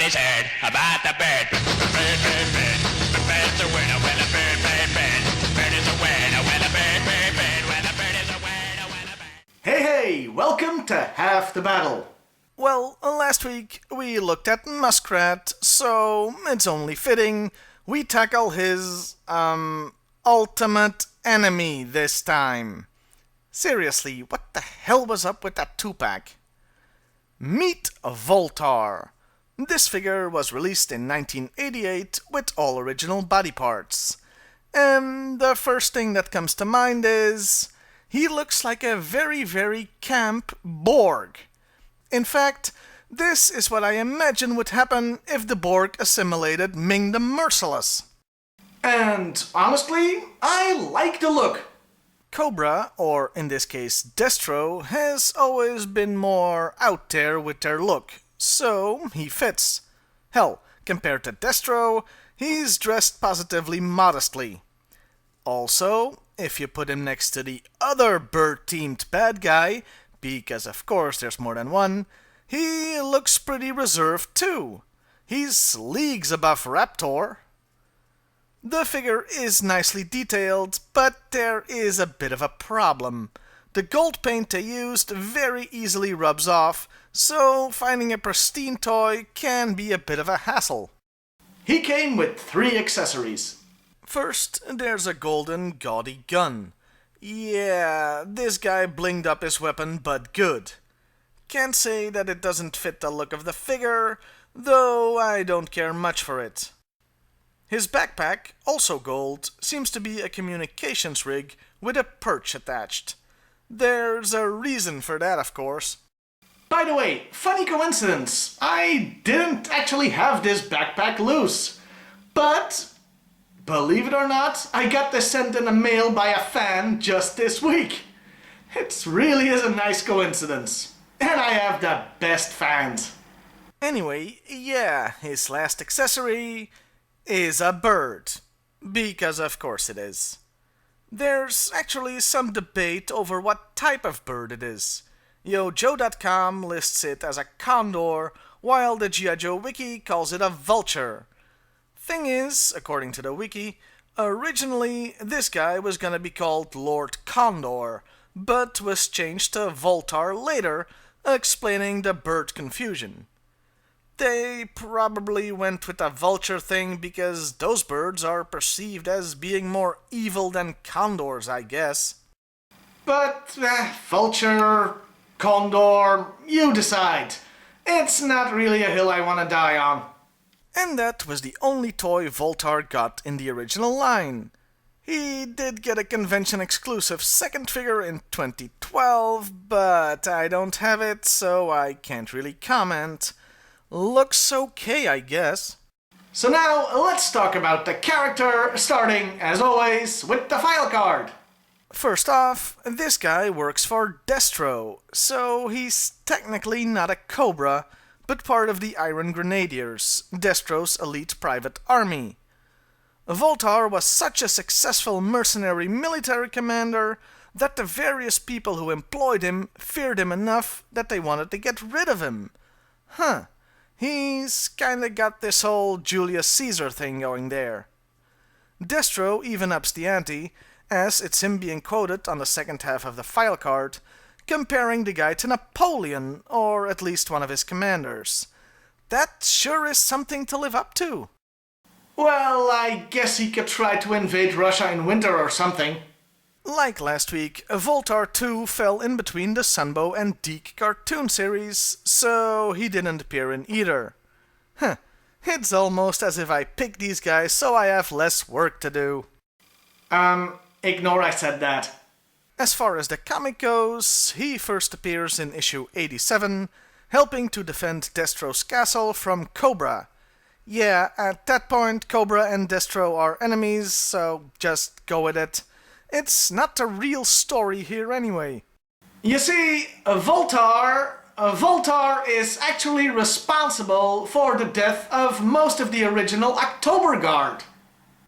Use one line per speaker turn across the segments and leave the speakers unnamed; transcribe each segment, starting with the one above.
Everybody's heard about the bird. Bird, bird, bird. The bird's a winner when a bird, bird, bird. Bird is a winner when a bird, bird, bird. When a bird is a winner when a bird.
Hey, welcome to Half the Battle.
Well, last week we looked at Muskrat, so it's only fitting we tackle his, ultimate enemy this time. Seriously, what the hell was up with that 2-pack? Meet Voltar. This figure was released in 1988 with all original body parts. And the first thing that comes to mind is he looks like a very, very camp Borg. In fact, this is what I imagine would happen if the Borg assimilated Ming the Merciless.
And honestly, I like the look.
Cobra, or in this case Destro, has always been more out there with their look, so he fits. Hell, compared to Destro, he's dressed positively modestly. Also, if you put him next to the other bird-themed bad guy, because of course there's more than one, he looks pretty reserved too. He's leagues above Raptor. The figure is nicely detailed, but there is a bit of a problem. The gold paint they used very easily rubs off, so finding a pristine toy can be a bit of a hassle.
He came with 3 accessories.
First, there's a golden gaudy gun. Yeah, this guy blinged up his weapon, but good. Can't say that it doesn't fit the look of the figure, though I don't care much for it. His backpack, also gold, seems to be a communications rig with a perch attached. There's a reason for that, of course.
By the way, funny coincidence, I didn't actually have this backpack loose. But, believe it or not, I got this sent in the mail by a fan just this week. It really is a nice coincidence. And I have the best fans.
Anyway, yeah, his last accessory is a bird. Because of course it is. There's actually some debate over what type of bird it is. YoJoe.com lists it as a condor, while the G.I. Joe wiki calls it a vulture. Thing is, according to the wiki, originally this guy was gonna be called Lord Condor, but was changed to Voltar later, explaining the bird confusion. They probably went with the vulture thing because those birds are perceived as being more evil than condors, I guess.
But, vulture, condor, you decide. It's not really a hill I want to die on.
And that was the only toy Voltar got in the original line. He did get a convention-exclusive second figure in 2012, but I don't have it, so I can't really comment. Looks okay, I guess.
So now, let's talk about the character, starting, as always, with the file card.
First off, this guy works for Destro, so he's technically not a Cobra, but part of the Iron Grenadiers, Destro's elite private army. Voltar was such a successful mercenary military commander that the various people who employed him feared him enough that they wanted to get rid of him. Huh. He's kinda got this whole Julius Caesar thing going there. Destro even ups the ante, as it's him being quoted on the second half of the file card, comparing the guy to Napoleon, or at least one of his commanders. That sure is something to live up to.
Well, I guess he could try to invade Russia in winter or something.
Like last week, Voltar 2 fell in between the Sunbow and Deke cartoon series, so he didn't appear in either. Huh, it's almost as if I picked these guys so I have less work to do.
Ignore I said that.
As far as the comic goes, he first appears in issue 87, helping to defend Destro's castle from Cobra. Yeah, at that point, Cobra and Destro are enemies, so just go with it. It's not the real story here anyway.
You see, Voltar is actually responsible for the death of most of the original October Guard.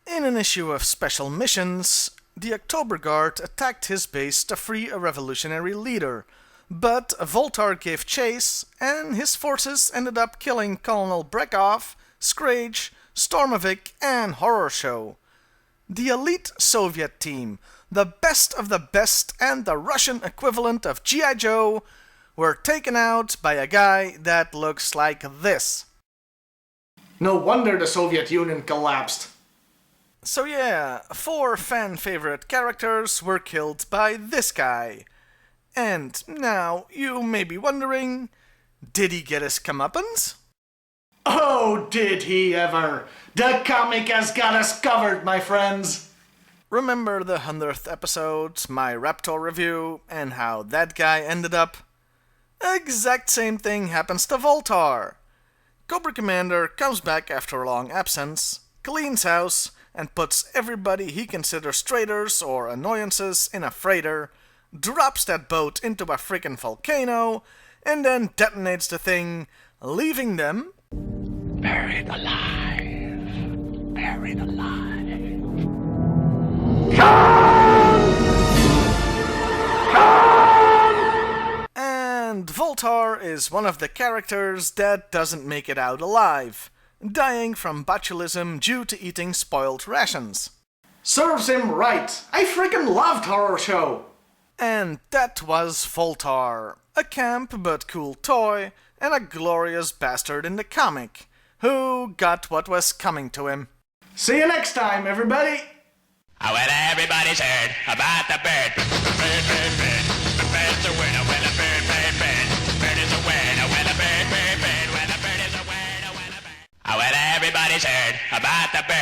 In an issue of Special Missions, the October Guard attacked his base to free a revolutionary leader, but Voltar gave chase, and his forces ended up killing Colonel Brekov, Scrage, Stormovic, and Horror Show. The elite Soviet team, the best of the best and the Russian equivalent of G.I. Joe, were taken out by a guy that looks like this.
No wonder the Soviet Union collapsed.
So yeah, 4 fan-favorite characters were killed by this guy. And now you may be wondering, did he get his comeuppance?
Oh, did he ever? The comic has got us covered, my friends.
Remember the 100th episode, my Raptor review, and how that guy ended up? Exact same thing happens to Voltar. Cobra Commander comes back after a long absence, cleans house, and puts everybody he considers traitors or annoyances in a freighter, drops that boat into a freaking volcano, and then detonates the thing, leaving them
Buried alive. Buried alive.
And Voltar is one of the characters that doesn't make it out alive, dying from botulism due to eating spoiled rations.
Serves him right. I freaking loved Horror Show.
And that was Voltar, a camp but cool toy, and a glorious bastard in the comic, who got what was coming to him.
See you next time, everybody.
Oh, well, everybody's heard about the bird. Bird, bird, bird. The bird's a winner when a bird, bird, bird. Bird is a winner when a bird, bird, bird. When a bird is a winner when a bird. Oh, well, everybody's heard about the bird.